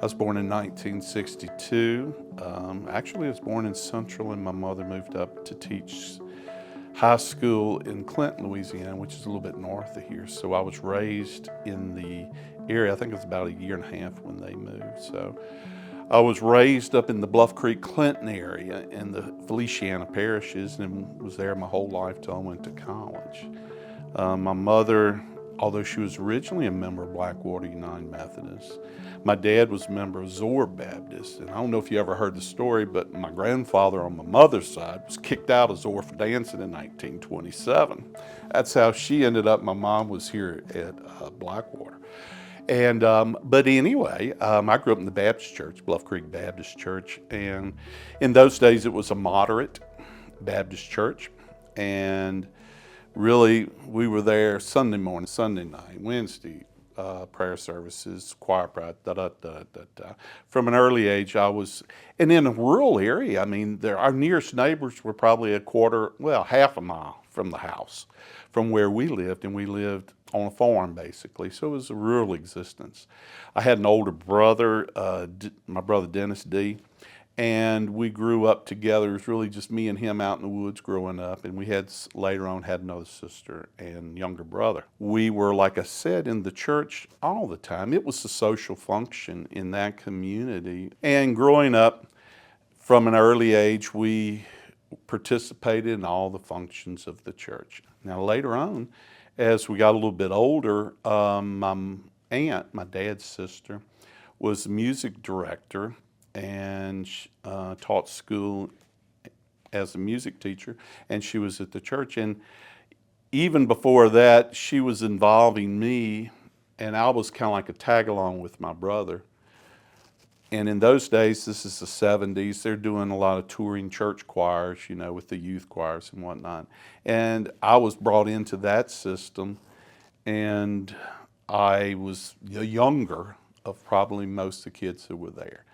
was born in 1962. Actually, I was born in Central, and my mother moved up to teach high school in Clinton, Louisiana, which is a little bit north of here. So I was raised in the area. I think it was about a year and a half when they moved. So I was raised up in the Bluff Creek, Clinton area in the Feliciana parishes, and was there my whole life till I went to college. My mother, although she was originally a member of Blackwater United Methodist, my dad was a member of Zor Baptist. And I don't know if you ever heard the story, but my grandfather on my mother's side was kicked out of Zor for dancing in 1927. That's how she ended up. My mom was here at Blackwater. And but anyway, I grew up in the Baptist church, Bluff Creek Baptist Church, and in those days it was a moderate Baptist church, and really we were there Sunday morning, Sunday night, Wednesday prayer services, choir practice, da da da da da. From an early age, I was, and in a rural area. I mean, our nearest neighbors were probably half a mile from the house, from where we lived, and we lived on a farm basically. So it was a rural existence. I had an older brother, my brother Dennis D, and we grew up together. It was really just me and him out in the woods growing up, and we had later on had another sister and younger brother. We were, like I said, in the church all the time. It was a social function in that community. And growing up from an early age, we participated in all the functions of the church. Now later on, as we got a little bit older, my aunt, my dad's sister, was a music director and taught school as a music teacher, and she was at the church. And even before that, she was involving me, and I was kind of like a tag along with my brother. And in those days, this is the 70s, they're doing a lot of touring church choirs, you know, with the youth choirs and whatnot. And I was brought into that system, and I was the younger of probably most of the kids who were there.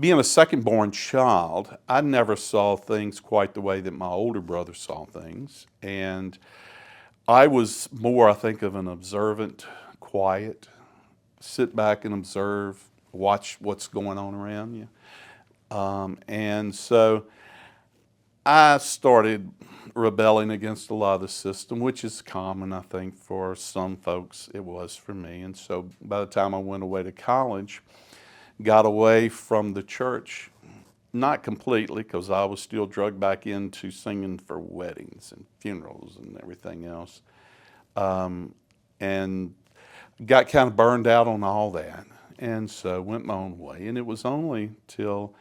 Being a second-born child, I never saw things quite the way that my older brother saw things. And I was more, I think, of an observant, quiet, sit back and observe, watch what's going on around you. And so I started rebelling against a lot of the system, which is common, I think, for some folks. It was for me. And so by the time I went away to college, got away from the church, not completely, because I was still drugged back into singing for weddings and funerals and everything else, and got kind of burned out on all that, and so went my own way. And it was only till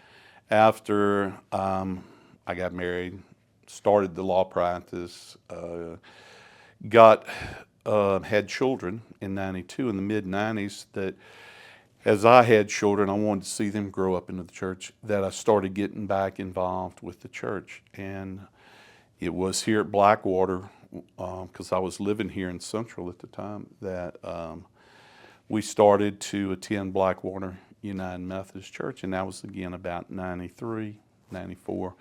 after I got married, started the law practice, had children in '92, in the mid-'90s, that as I had children, I wanted to see them grow up into the church, that I started getting back involved with the church. And it was here at Blackwater, because I was living here in Central at the time, that we started to attend Blackwater United Methodist Church, and that was again about 93, 94,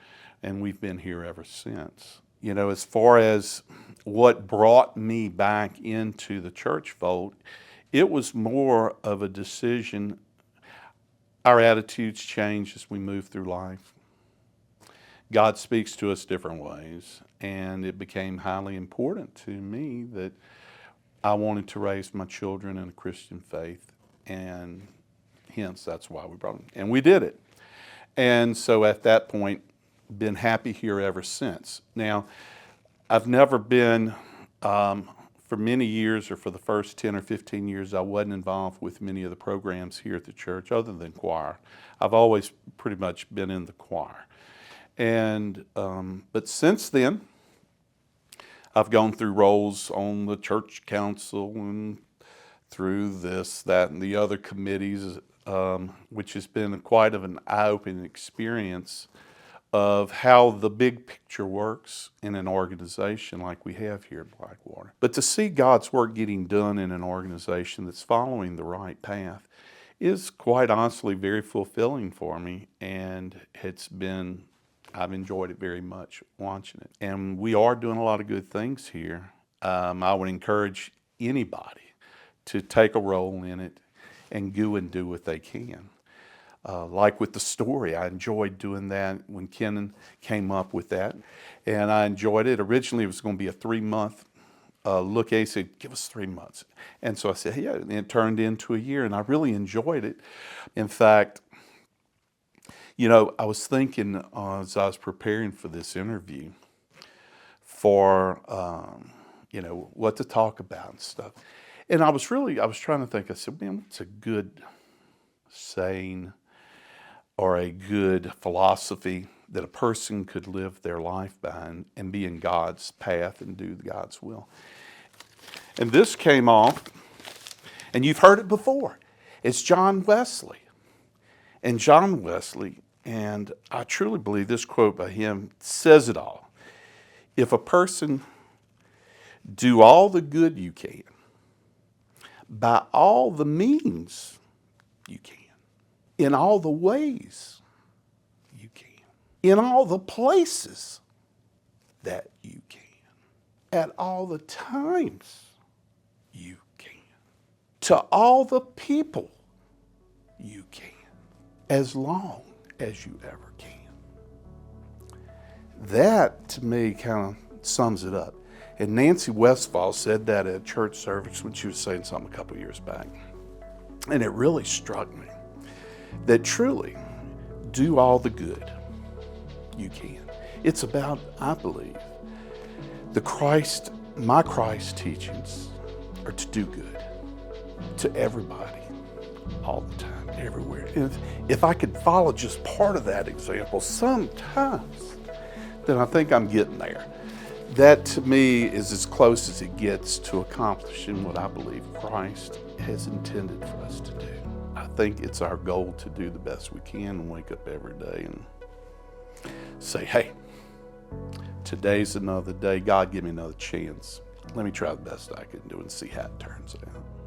and we've been here ever since. You know, as far as what brought me back into the church fold, it was more of a decision. Our attitudes change as we move through life. God speaks to us different ways, and it became highly important to me that I wanted to raise my children in a Christian faith, and hence that's why we brought them. And we did it. And so at that point, been happy here ever since. Now, I've never been, for many years, or for the first 10 or 15 years, I wasn't involved with many of the programs here at the church other than choir. I've always pretty much been in the choir. And, but since then, I've gone through roles on the church council and through this, that, and the other committees, which has been quite of an eye-opening experience of how the big picture works in an organization like we have here at Blackwater. But to see God's work getting done in an organization that's following the right path is quite honestly very fulfilling for me, and I've enjoyed it very much watching it. And we are doing a lot of good things here. I would encourage anybody to take a role in it and go and do what they can. Like with the story, I enjoyed doing that when Kenan came up with that, and I enjoyed it. Originally, it was going to be a 3-month look at. He said, "Give us 3 months," and so I said, "Yeah." And it turned into a year, and I really enjoyed it. In fact, I was thinking as I was preparing for this interview, for what to talk about and stuff, and I was trying to think. I said, "Man, what's a good saying or a good philosophy that a person could live their life by and be in God's path and do God's will?" And this came off, and you've heard it before. It's John Wesley. And John Wesley, and I truly believe this quote by him says it all. If a person do all the good you can, by all the means you can, in all the ways you can, in all the places that you can, at all the times you can, to all the people you can, as long as you ever can. That, to me, kind of sums it up. And Nancy Westphal said that at a church service when she was saying something a couple years back. And it really struck me that truly, do all the good you can. It's about, I believe, my Christ teachings are to do good to everybody, all the time, everywhere. And if I could follow just part of that example sometimes, then I think I'm getting there. That to me is as close as it gets to accomplishing what I believe Christ has intended for us to do. I think it's our goal to do the best we can and wake up every day and say, "Hey, today's another day. God, give me another chance. Let me try the best I can do and see how it turns out."